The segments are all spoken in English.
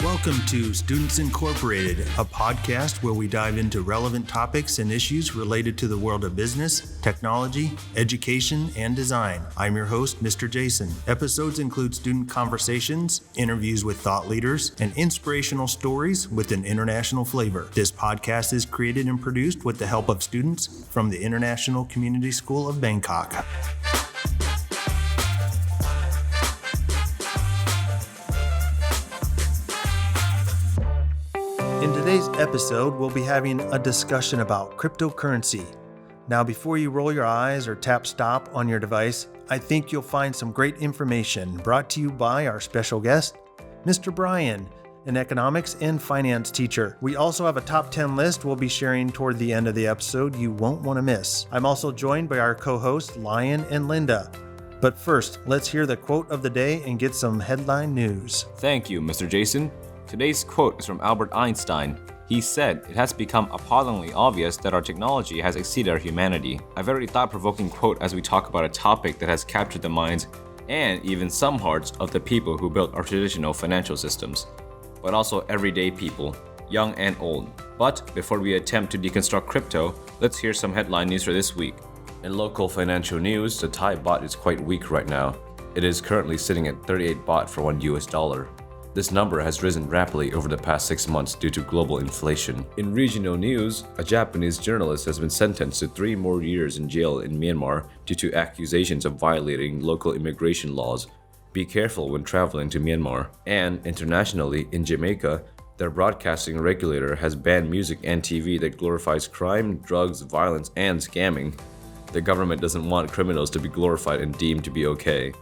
Welcome to Students Incorporated, a podcast where we dive into relevant topics and issues related to the world of business, technology, education, and design. I'm your host, Mr. Jason. Episodes include student conversations, interviews with thought leaders, and inspirational stories with an international flavor. This podcast is created and produced with the help of students from the International Community School of Bangkok. In today's episode, we'll be having a discussion about cryptocurrency. Now, before you roll your eyes or tap stop on your device, I think you'll find some great information brought to you by our special guest, Mr. Bryan, an economics and finance teacher. We also have a top 10 list we'll be sharing toward the end of the episode you won't want to miss. I'm also joined by our co-hosts, Lion and Linda. But first, let's hear the quote of the day and get some headline news. Thank you, Mr. Jason. Today's quote is from Albert Einstein. He said, "It has become appallingly obvious that our technology has exceeded our humanity." A very thought-provoking quote as we talk about a topic that has captured the minds and even some hearts of the people who built our traditional financial systems, but also everyday people, young and old. But before we attempt to deconstruct crypto, let's hear some headline news for this week. In local financial news, the Thai baht is quite weak right now. It is currently sitting at 38 baht for $1. This number has risen rapidly over the past 6 months due to global inflation. In regional news, a Japanese journalist has been sentenced to 3 more years in jail in Myanmar due to accusations of violating local immigration laws. Be careful when traveling to Myanmar. And internationally, in Jamaica, their broadcasting regulator has banned music and TV that glorifies crime, drugs, violence, and scamming. The government doesn't want criminals to be glorified and deemed to be okay.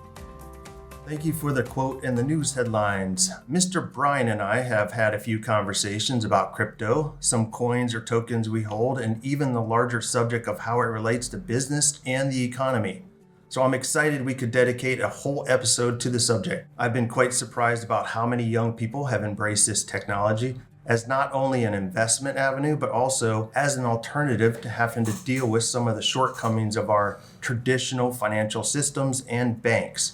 Thank you for the quote and the news headlines. Mr. Bryan and I have had a few conversations about crypto, some coins or tokens we hold, and even the larger subject of how it relates to business and the economy. So I'm excited we could dedicate a whole episode to the subject. I've been quite surprised about how many young people have embraced this technology as not only an investment avenue, but also as an alternative to having to deal with some of the shortcomings of our traditional financial systems and banks.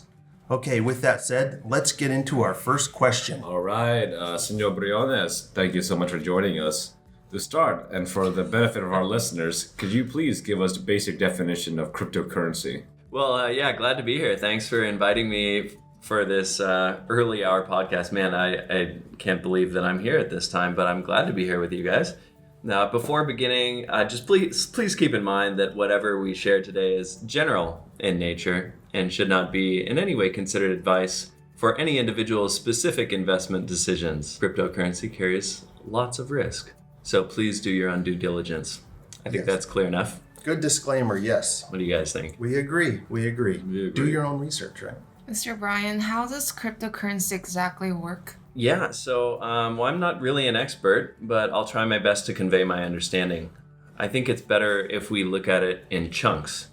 Okay, with that said, let's get into our first question. All right, Senor Briones, thank you so much for joining us. To start, and for the benefit of our listeners, could you please give us the basic definition of cryptocurrency? Well, glad to be here. Thanks for inviting me for this early hour podcast. Man, I can't believe that I'm here at this time, but I'm glad to be here with you guys. Now, before beginning, just please keep in mind that whatever we share today is general in nature and should not be in any way considered advice for any individual's specific investment decisions. Cryptocurrency carries lots of risk, so please do your own due diligence. I think that's clear enough. Good disclaimer, yes. What do you guys think? We agree. Do your own research, right? Mr. Bryan, how does cryptocurrency exactly work? Yeah, so I'm not really an expert, but I'll try my best to convey my understanding. I think it's better if we look at it in chunks.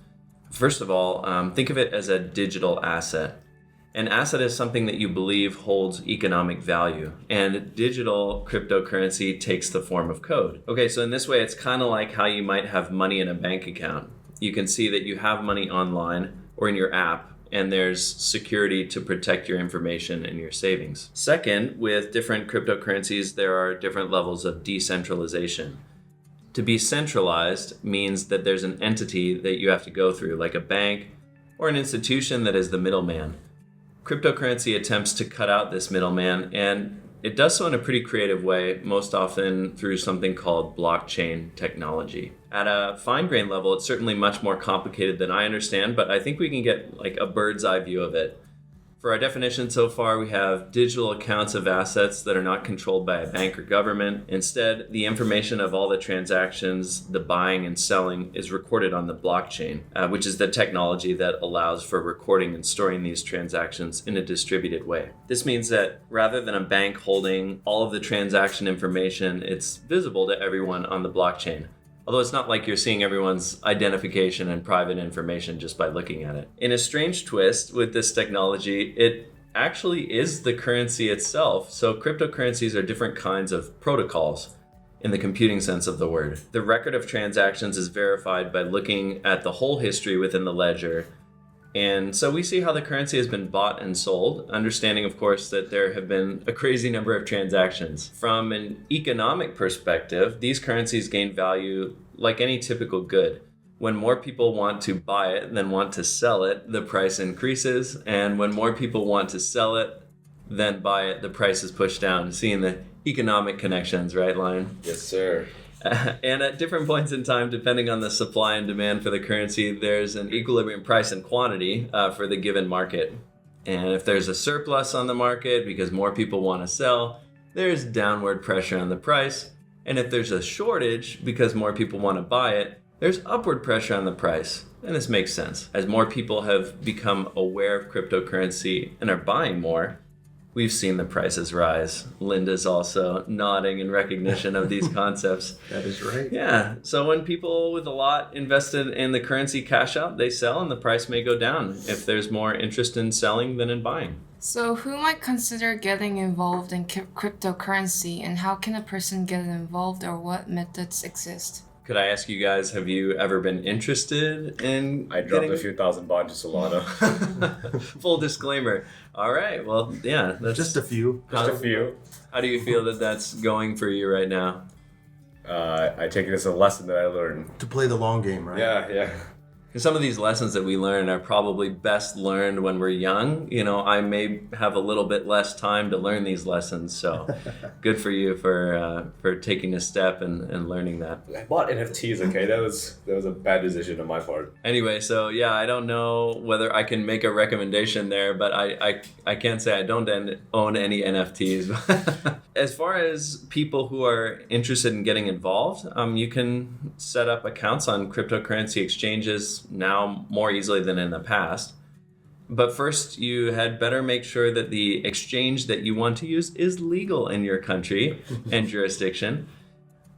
First of all, think of it as a digital asset. An asset is something that you believe holds economic value, and digital cryptocurrency takes the form of code. Okay, so in this way, it's kind of like how you might have money in a bank account. You can see that you have money online or in your app, and there's security to protect your information and your savings. Second, with different cryptocurrencies, there are different levels of decentralization. To be centralized means that there's an entity that you have to go through, like a bank or an institution that is the middleman. Cryptocurrency attempts to cut out this middleman, and it does so in a pretty creative way, most often through something called blockchain technology. At a fine-grained level, it's certainly much more complicated than I understand, but I think we can get like a bird's eye view of it. For our definition so far, we have digital accounts of assets that are not controlled by a bank or government. Instead, the information of all the transactions, the buying and selling, is recorded on the blockchain, which is the technology that allows for recording and storing these transactions in a distributed way. This means that rather than a bank holding all of the transaction information, it's visible to everyone on the blockchain. Although it's not like you're seeing everyone's identification and private information just by looking at it. In a strange twist with this technology, it actually is the currency itself. So cryptocurrencies are different kinds of protocols. in the computing sense of the word. The record of transactions is verified by looking at the whole history within the ledger. And so we see how the currency has been bought and sold, understanding, of course, that there have been a crazy number of transactions. From an economic perspective, these currencies gain value like any typical good. When more people want to buy it than want to sell it, the price increases. And when more people want to sell it than buy it, the price is pushed down. Seeing the economic connections, right, Lion? Yes, sir. And at different points in time, depending on the supply and demand for the currency, there's an equilibrium price and quantity for the given market. And if there's a surplus on the market because more people want to sell, there's downward pressure on the price. And if there's a shortage because more people want to buy it, there's upward pressure on the price. And this makes sense. As more people have become aware of cryptocurrency and are buying more, we've seen the prices rise. Linda's also nodding in recognition of these concepts. That is right. Yeah. So when people with a lot invested in the currency cash out, they sell and the price may go down if there's more interest in selling than in buying. So who might consider getting involved in cryptocurrency, and how can a person get involved, or what methods exist? Could I ask you guys, have you ever been interested in I dropped a few thousand bonds to Solana. Full disclaimer. All right. Well, yeah. That's Just a few. Just a few. How do you feel that that's going for you right now? I take it as a lesson that I learned. To play the long game, right? Yeah. Because some of these lessons that we learn are probably best learned when we're young. You know, I may have a little bit less time to learn these lessons. So good for you for taking a step and learning that. I bought NFTs, okay? That was a bad decision on my part. Anyway, so yeah, I don't know whether I can make a recommendation there, but I can't say I don't own any NFTs. As far as people who are interested in getting involved, you can set up accounts on cryptocurrency exchanges now more easily than in the past. But first, you had better make sure that the exchange that you want to use is legal in your country and jurisdiction.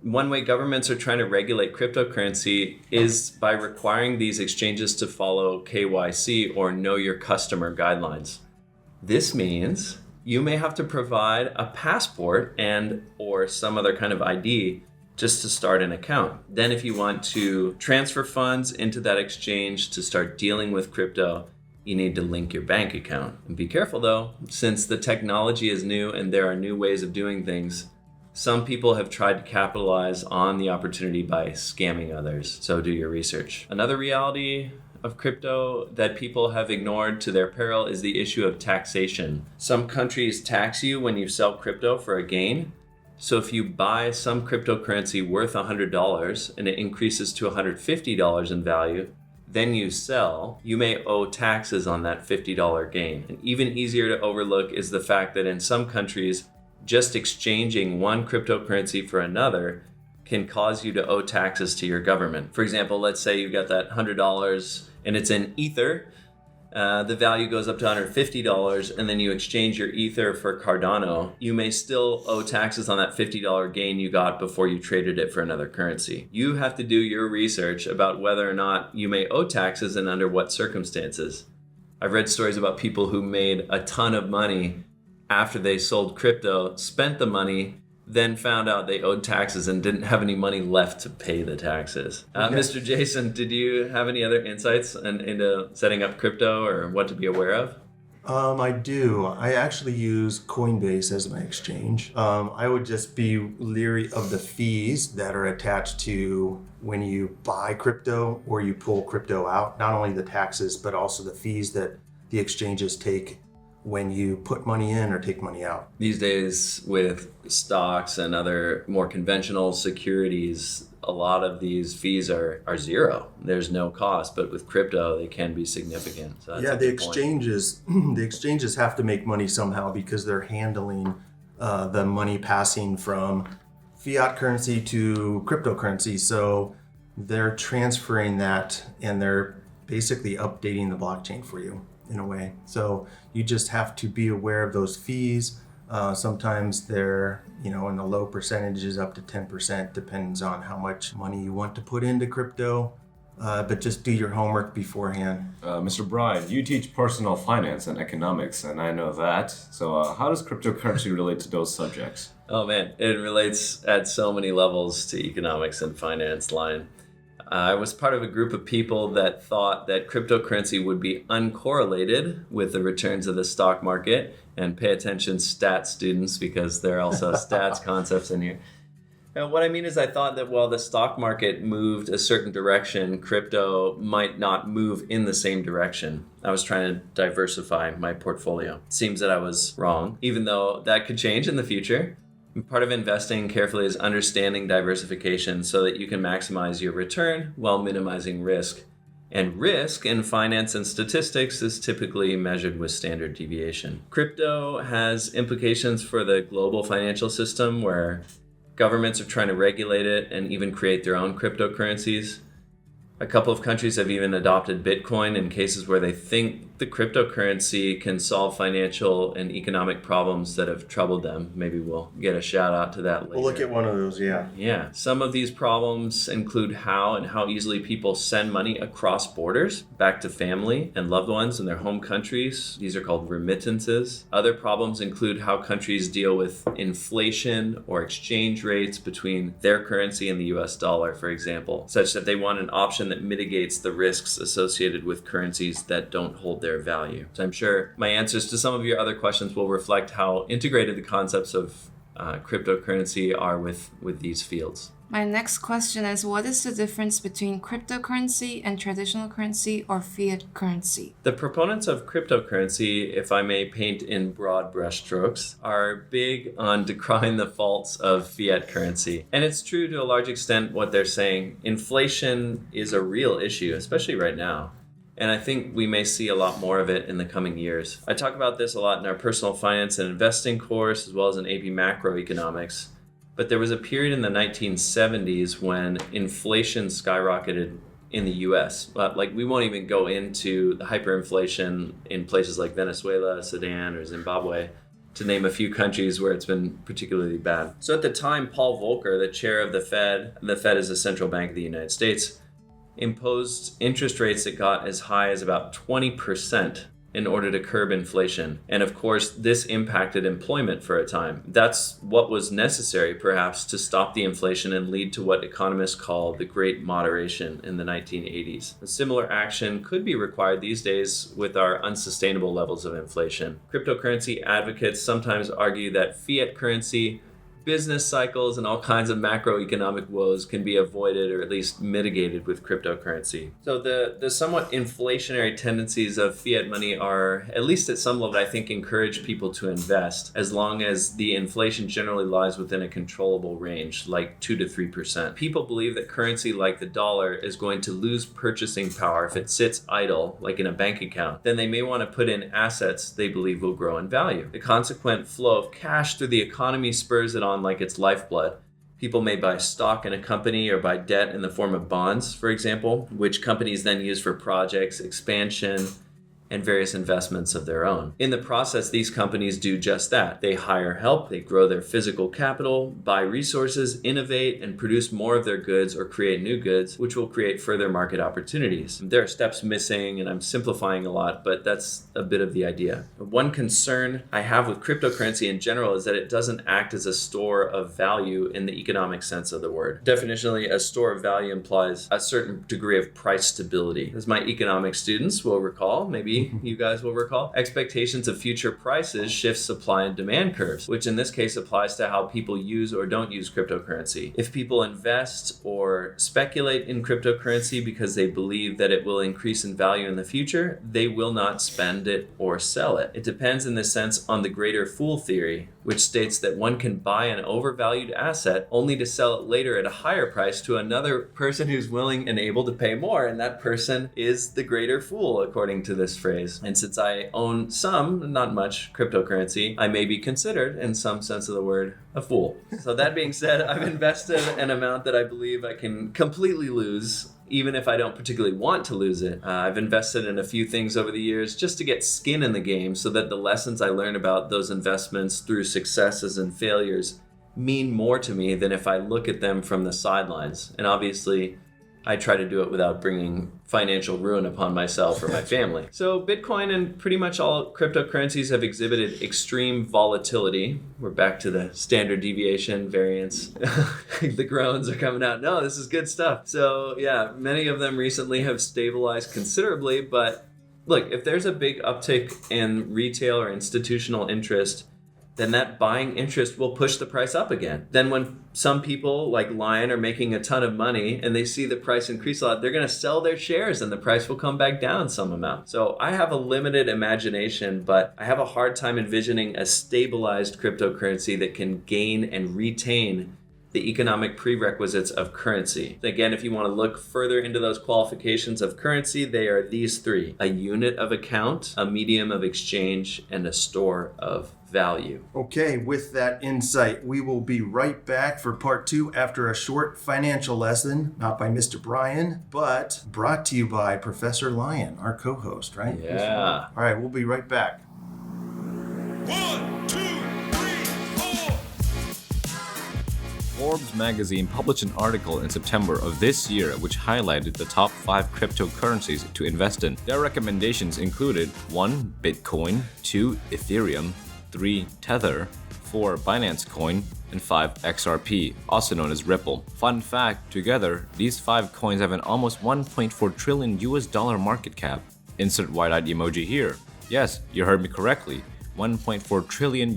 One way governments are trying to regulate cryptocurrency is by requiring these exchanges to follow KYC, or Know Your Customer guidelines. This means you may have to provide a passport and or some other kind of ID just to start an account. Then if you want to transfer funds into that exchange to start dealing with crypto, you need to link your bank account. And be careful though, since the technology is new and there are new ways of doing things, some people have tried to capitalize on the opportunity by scamming others. So do your research. Another reality of crypto that people have ignored to their peril is the issue of taxation. Some countries tax you when you sell crypto for a gain. So if you buy some cryptocurrency worth $100 and it increases to $150 in value, then you sell, you may owe taxes on that $50 gain. And even easier to overlook is the fact that in some countries, just exchanging one cryptocurrency for another can cause you to owe taxes to your government. For example, let's say you got that $100 and it's in Ether. The value goes up to $150, and then you exchange your Ether for Cardano. You may still owe taxes on that $50 gain you got before you traded it for another currency. You have to do your research about whether or not you may owe taxes and under what circumstances. I've read stories about people who made a ton of money after they sold crypto, spent the money, then found out they owed taxes and didn't have any money left to pay the taxes. Mr. Jason, did you have any other insights into setting up crypto or what to be aware of? I do. I actually use Coinbase as my exchange. I would just be leery of the fees that are attached to when you buy crypto or you pull crypto out. Not only the taxes, but also the fees that the exchanges take when you put money in or take money out. These days with stocks and other more conventional securities, a lot of these fees are zero. There's no cost, but with crypto, they can be significant. So that's yeah, a the good point. the exchanges have to make money somehow because they're handling the money passing from fiat currency to cryptocurrency. So they're transferring that and they're basically updating the blockchain for you in a way. So you just have to be aware of those fees. Sometimes they're, in the low percentages up to 10%, depends on how much money you want to put into crypto. But just do your homework beforehand. Mr. Bryan, you teach personal finance and economics, and I know that. So how does cryptocurrency relate to those subjects? Oh man, it relates at so many levels to economics and finance line. I was part of a group of people that thought that cryptocurrency would be uncorrelated with the returns of the stock market. And pay attention, stats students, because there are also stats concepts in here. And what I mean is I thought that while the stock market moved a certain direction, crypto might not move in the same direction. I was trying to diversify my portfolio. Seems that I was wrong, even though that could change in the future. Part of investing carefully is understanding diversification so that you can maximize your return while minimizing risk. And risk in finance and statistics is typically measured with standard deviation. Crypto has implications for the global financial system where governments are trying to regulate it and even create their own cryptocurrencies. A couple of countries have even adopted Bitcoin in cases where they think the cryptocurrency can solve financial and economic problems that have troubled them. Maybe we'll get a shout out to that later. We'll look at one of those, yeah. Yeah. Some of these problems include how easily people send money across borders back to family and loved ones in their home countries. These are called remittances. Other problems include how countries deal with inflation or exchange rates between their currency and the US dollar, for example, such that they want an option that mitigates the risks associated with currencies that don't hold their value. So I'm sure my answers to some of your other questions will reflect how integrated the concepts of cryptocurrency are with these fields. My next question is, what is the difference between cryptocurrency and traditional currency or fiat currency? The proponents of cryptocurrency, if I may paint in broad brushstrokes, are big on decrying the faults of fiat currency. And it's true to a large extent what they're saying. Inflation is a real issue, especially right now. And I think we may see a lot more of it in the coming years. I talk about this a lot in our personal finance and investing course, as well as in AP macroeconomics. But there was a period in the 1970s when inflation skyrocketed in the US. Like, we won't even go into the hyperinflation in places like Venezuela, Sudan, or Zimbabwe, to name a few countries where it's been particularly bad. So at the time, Paul Volcker, the chair of the Fed is the central bank of the United States, imposed interest rates that got as high as about 20% in order to curb inflation. And of course, this impacted employment for a time. That's what was necessary, perhaps, to stop the inflation and lead to what economists call the Great Moderation in the 1980s. A similar action could be required these days with our unsustainable levels of inflation. Cryptocurrency advocates sometimes argue that fiat currency, business cycles, and all kinds of macroeconomic woes can be avoided or at least mitigated with cryptocurrency. So the somewhat inflationary tendencies of fiat money are, at least at some level, I think, encourage people to invest as long as the inflation generally lies within a controllable range, like 2 to 3%. People believe that currency like the dollar is going to lose purchasing power if it sits idle, like in a bank account. Then they may want to put in assets they believe will grow in value. The consequent flow of cash through the economy spurs it on like its lifeblood. People may buy stock in a company or buy debt in the form of bonds, for example, which companies then use for projects, expansion, and various investments of their own. In the process, these companies do just that. They hire help, they grow their physical capital, buy resources, innovate, and produce more of their goods or create new goods, which will create further market opportunities. There are steps missing, and I'm simplifying a lot, but that's a bit of the idea. One concern I have with cryptocurrency in general is that it doesn't act as a store of value in the economic sense of the word. Definitionally, a store of value implies a certain degree of price stability. As my economics students will recall, maybe you guys will recall, expectations of future prices shift supply and demand curves, which in this case applies to how people use or don't use cryptocurrency. If people invest or speculate in cryptocurrency because they believe that it will increase in value in the future, they will not spend it or sell it. It depends in this sense on the greater fool theory, which states that one can buy an overvalued asset only to sell it later at a higher price to another person who's willing and able to pay more, and that person is the greater fool, according to this phrase. And since I own some, not much, cryptocurrency, I may be considered, in some sense of the word, a fool. So that being said, I've invested an amount that I believe I can completely lose, even if I don't particularly want to lose it. I've invested in a few things over the years just to get skin in the game so that the lessons I learn about those investments through successes and failures mean more to me than if I look at them from the sidelines. And obviously, I try to do it without bringing financial ruin upon myself or my family. So Bitcoin and pretty much all cryptocurrencies have exhibited extreme volatility. We're back to the standard deviation variance. The groans are coming out. No, this is good stuff. So yeah, many of them recently have stabilized considerably, but look, if there's a big uptick in retail or institutional interest, then that buying interest will push the price up again. Then when some people like Lion are making a ton of money and they see the price increase a lot, they're going to sell their shares and the price will come back down some amount. So I have a limited imagination, but I have a hard time envisioning a stabilized cryptocurrency that can gain and retain the economic prerequisites of currency. Again, if you want to look further into those qualifications of currency, they are these three: a unit of account, a medium of exchange, and a store of value. Okay, with that insight, we will be right back for part 2 after a short financial lesson, not by Mr. Bryan, but brought to you by Professor Lion, our co-host, right? Yeah. All right, we'll be right back. 1, 2, 3, 4. Forbes magazine published an article in September of this year which highlighted the top 5 cryptocurrencies to invest in. Their recommendations included 1. Bitcoin, 2. Ethereum, 3. Tether, 4. Binance Coin, and 5. XRP, also known as Ripple. Fun fact, together, these 5 coins have an almost $1.4 trillion market cap. Insert wide-eyed emoji here. Yes, you heard me correctly. $1.4 trillion.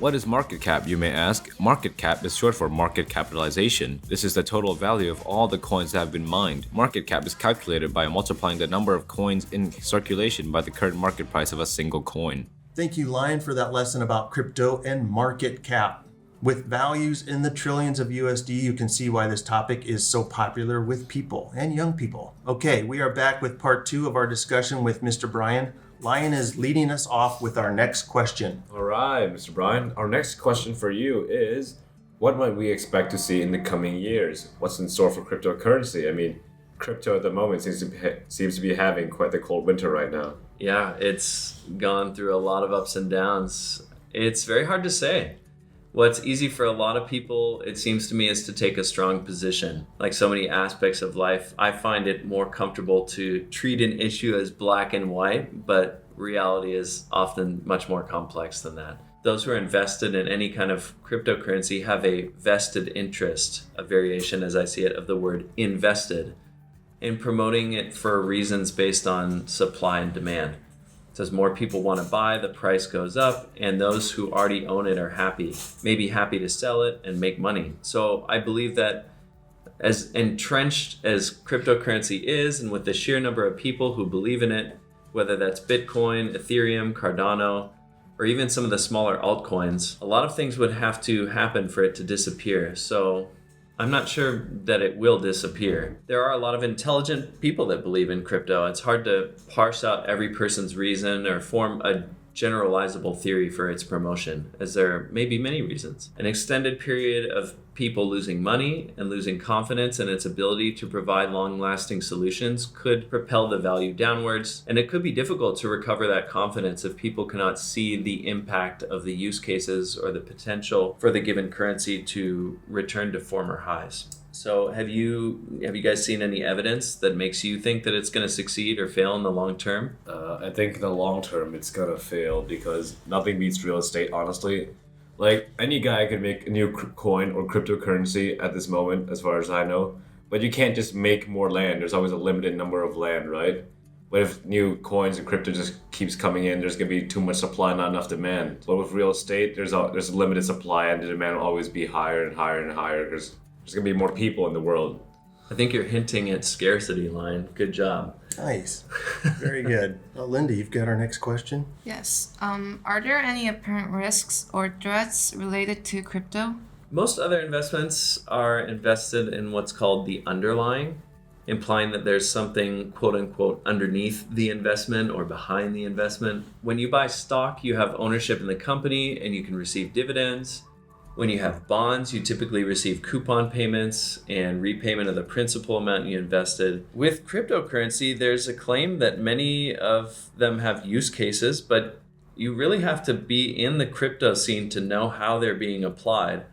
What is market cap, you may ask? Market cap is short for market capitalization. This is the total value of all the coins that have been mined. Market cap is calculated by multiplying the number of coins in circulation by the current market price of a single coin. Thank you, Lion, for that lesson about crypto and market cap. With values in the trillions of USD, you can see why this topic is so popular with people and young people. Okay, we are back with part 2 of our discussion with Mr. Bryan. Lion is leading us off with our next question. All right, Mr. Bryan. Our next question for you is, what might we expect to see in the coming years? What's in store for cryptocurrency? I mean, crypto at the moment seems to be having quite the cold winter right now. Yeah, it's gone through a lot of ups and downs. It's very hard to say. What's easy for a lot of people, it seems to me, is to take a strong position. Like so many aspects of life, I find it more comfortable to treat an issue as black and white, but reality is often much more complex than that. Those who are invested in any kind of cryptocurrency have a vested interest, a variation, as I see it, of the word invested, in promoting it for reasons based on supply and demand. So as more people want to buy, the price goes up, and those who already own it are happy, maybe happy to sell it and make money. So I believe that as entrenched as cryptocurrency is, and with the sheer number of people who believe in it, whether that's Bitcoin, Ethereum, Cardano, or even some of the smaller altcoins, a lot of things would have to happen for it to disappear. So I'm not sure that it will disappear. There are a lot of intelligent people that believe in crypto. It's hard to parse out every person's reason or form a generalizable theory for its promotion, as there may be many reasons. An extended period of people losing money and losing confidence in its ability to provide long-lasting solutions could propel the value downwards, and it could be difficult to recover that confidence if people cannot see the impact of the use cases or the potential for the given currency to return to former highs. So have you guys seen any evidence that makes you think that it's going to succeed or fail in the long term? I think in the long term it's gonna fail because nothing beats real estate, honestly. Like, any guy could make a new coin or cryptocurrency at this moment, as far as I know. But you can't just make more land. There's always a limited number of land, right? But if new coins and crypto just keeps coming in, there's gonna be too much supply, not enough demand. But with real estate, there's a limited supply, and the demand will always be higher and higher and higher because there's gonna be more people in the world. I think you're hinting at scarcity, Line. Good job. Nice. Very good. Linda, you've got our next question. Yes. Are there any apparent risks or threats related to crypto? Most other investments are invested in what's called the underlying, implying that there's something quote unquote underneath the investment or behind the investment. When you buy stock, you have ownership in the company and you can receive dividends. When you have bonds, you typically receive coupon payments and repayment of the principal amount you invested. With cryptocurrency, there's a claim that many of them have use cases, but you really have to be in the crypto scene to know how they're being applied.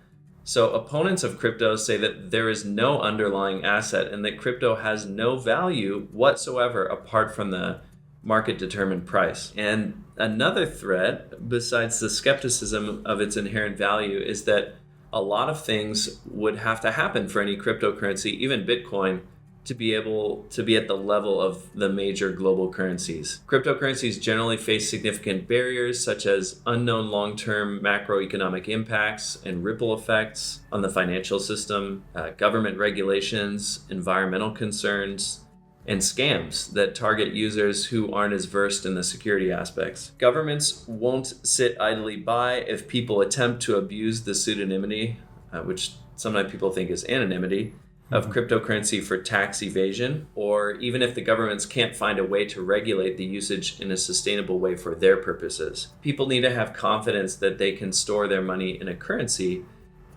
So opponents of crypto say that there is no underlying asset and that crypto has no value whatsoever apart from the market-determined price. And another threat, besides the skepticism of its inherent value, is that a lot of things would have to happen for any cryptocurrency, even Bitcoin, to be able to be at the level of the major global currencies. Cryptocurrencies generally face significant barriers such as unknown long-term macroeconomic impacts and ripple effects on the financial system, government regulations, environmental concerns, and scams that target users who aren't as versed in the security aspects. Governments won't sit idly by if people attempt to abuse the pseudonymity, which sometimes people think is anonymity, of cryptocurrency for tax evasion, or even if the governments can't find a way to regulate the usage in a sustainable way for their purposes. People need to have confidence that they can store their money in a currency,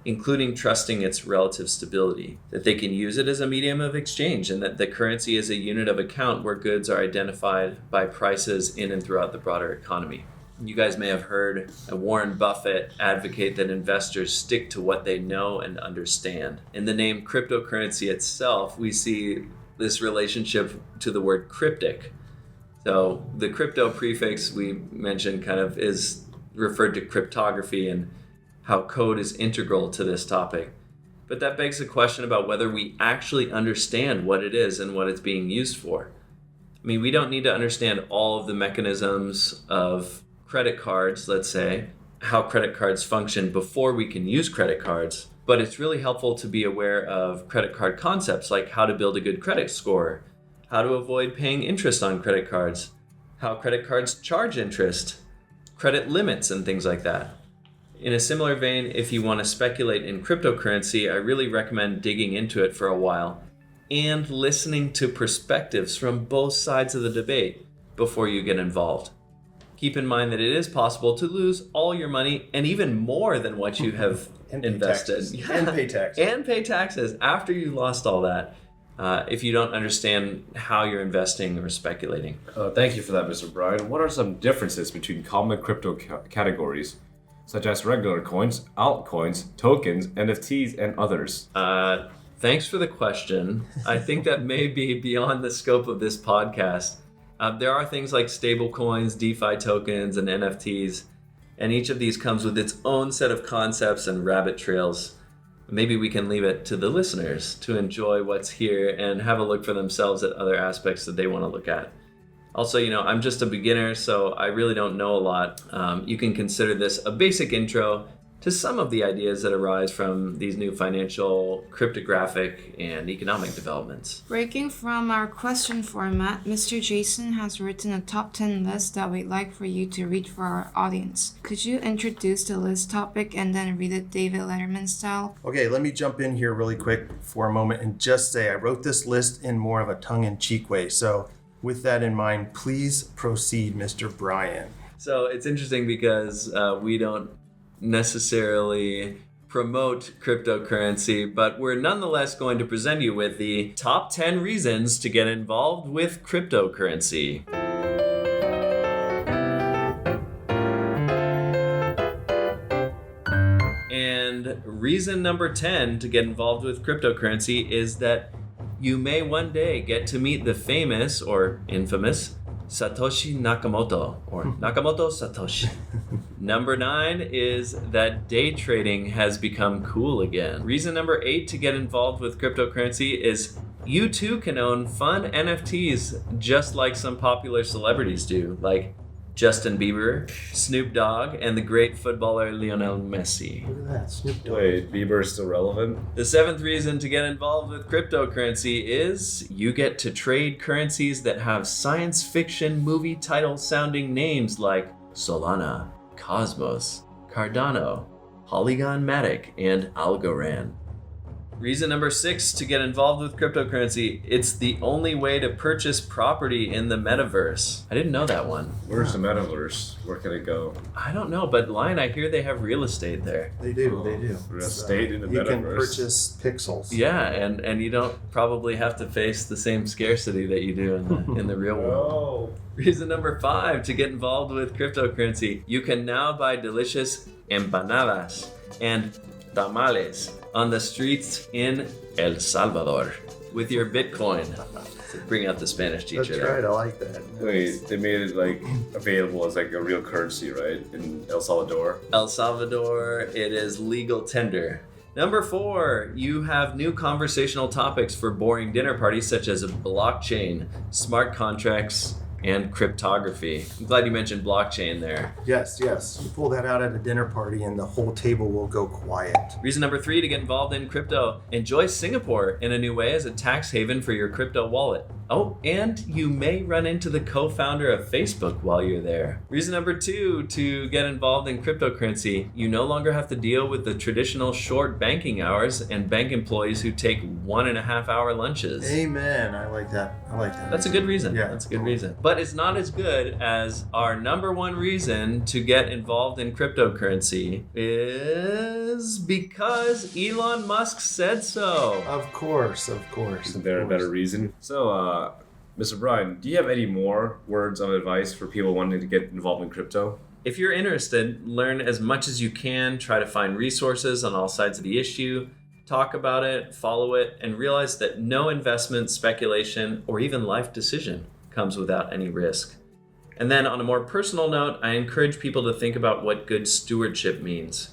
including trusting its relative stability, that they can use it as a medium of exchange, and that the currency is a unit of account where goods are identified by prices in and throughout the broader economy. You guys may have heard Warren Buffett advocate that investors stick to what they know and understand. In the name cryptocurrency itself, we see this relationship to the word cryptic. So the crypto prefix we mentioned kind of is referred to cryptography and how code is integral to this topic. But that begs the question about whether we actually understand what it is and what it's being used for. I mean, we don't need to understand all of the mechanisms of credit cards, let's say, how credit cards function before we can use credit cards, but it's really helpful to be aware of credit card concepts like how to build a good credit score, how to avoid paying interest on credit cards, how credit cards charge interest, credit limits, and things like that. In a similar vein, if you want to speculate in cryptocurrency, I really recommend digging into it for a while and listening to perspectives from both sides of the debate before you get involved. Keep in mind that it is possible to lose all your money and even more than what you have invested. And pay taxes. And pay taxes after you lost all that if you don't understand how you're investing or speculating. Thank you for that, Mr. Bryan. What are some differences between common crypto categories, such as regular coins, altcoins, tokens, NFTs, and others? Thanks for the question. I think that may be beyond the scope of this podcast. There are things like stable coins, DeFi tokens, and NFTs, and each of these comes with its own set of concepts and rabbit trails. Maybe we can leave it to the listeners to enjoy what's here and have a look for themselves at other aspects that they want to look at. Also, I'm just a beginner, so I really don't know a lot. You can consider this a basic intro to some of the ideas that arise from these new financial, cryptographic, and economic developments. Breaking from our question format, Mr. Jason has written a top 10 list that we'd like for you to read for our audience. Could you introduce the list topic and then read it David Letterman style? Okay, let me jump in here really quick for a moment and just say I wrote this list in more of a tongue-in-cheek way. So with that in mind, please proceed, Mr. Bryan. So it's interesting because we don't necessarily promote cryptocurrency, but we're nonetheless going to present you with the top 10 reasons to get involved with cryptocurrency. And reason number 10 to get involved with cryptocurrency is that you may one day get to meet the famous or infamous Satoshi Nakamoto, or Nakamoto Satoshi. Number 9 is that day trading has become cool again. Reason number 8 to get involved with cryptocurrency is you too can own fun NFTs just like some popular celebrities do, like Justin Bieber, Snoop Dogg, and the great footballer Lionel Messi. Look at that, Snoop Dogg. Wait, Bieber is still relevant? The 7th reason to get involved with cryptocurrency is you get to trade currencies that have science fiction movie title sounding names like Solana, Cosmos, Cardano, Polygon Matic, and Algorand. Reason number 6 to get involved with cryptocurrency, it's the only way to purchase property in the metaverse. I didn't know that one. Where's the metaverse? Where can it go? I don't know, but Lion, I hear they have real estate there. They do. Real estate in the You metaverse. can purchase pixels. Yeah, and you don't probably have to face the same scarcity that you do in the real world. Oh. Reason number 5 to get involved with cryptocurrency, you can now buy delicious empanadas and tamales on the streets in El Salvador with your Bitcoin. So bring out the Spanish teacher. That's there. right. I like that. Wait, they made it like available as like a real currency, right? In El Salvador. El Salvador, it is legal tender. Number 4, you have new conversational topics for boring dinner parties such as blockchain, smart contracts, and cryptography. I'm glad you mentioned blockchain there. Yes. You pull that out at a dinner party and the whole table will go quiet. Reason number 3 to get involved in crypto. Enjoy Singapore in a new way as a tax haven for your crypto wallet. Oh, and you may run into the co-founder of Facebook while you're there. Reason number 2 to get involved in cryptocurrency. You no longer have to deal with the traditional short banking hours and bank employees who take 1.5-hour lunches. Amen. I like that. That's a good reason. Yeah. That's a good reason. But it's not as good as our number 1 reason to get involved in cryptocurrency is because Elon Musk said so. Of course. Isn't there a better reason? So, Mr. Bryan, do you have any more words of advice for people wanting to get involved in crypto? If you're interested, learn as much as you can, try to find resources on all sides of the issue, talk about it, follow it, and realize that no investment, speculation, or even life decision comes without any risk. And then on a more personal note, I encourage people to think about what good stewardship means.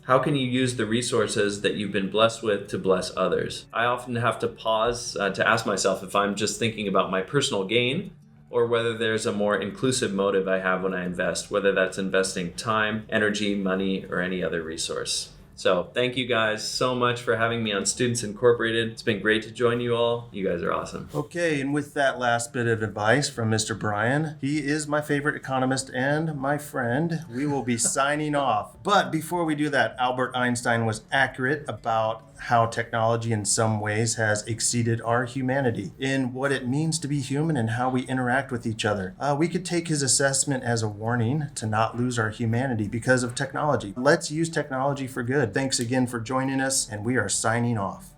How can you use the resources that you've been blessed with to bless others? I often have to pause to ask myself if I'm just thinking about my personal gain or whether there's a more inclusive motive I have when I invest, whether that's investing time, energy, money, or any other resource. So thank you guys so much for having me on Students Incorporated. It's been great to join you all. You guys are awesome. Okay, and with that last bit of advice from Mr. Bryan, he is my favorite economist and my friend. We will be signing off. But before we do that, Albert Einstein was accurate about how technology in some ways has exceeded our humanity in what it means to be human and how we interact with each other. We could take his assessment as a warning to not lose our humanity because of technology. Let's use technology for good. Thanks again for joining us, and we are signing off.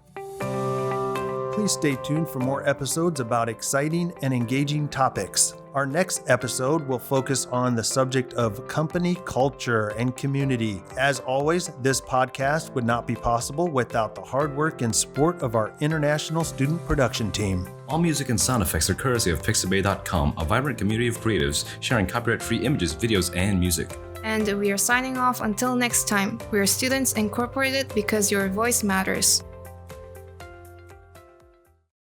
Please stay tuned for more episodes about exciting and engaging topics. Our next episode will focus on the subject of company culture and community. As always, this podcast would not be possible without the hard work and support of our international student production team. All music and sound effects are courtesy of pixabay.com, a vibrant community of creatives sharing copyright-free images, videos, and music. And we are signing off until next time. We are Students Incorporated because your voice matters.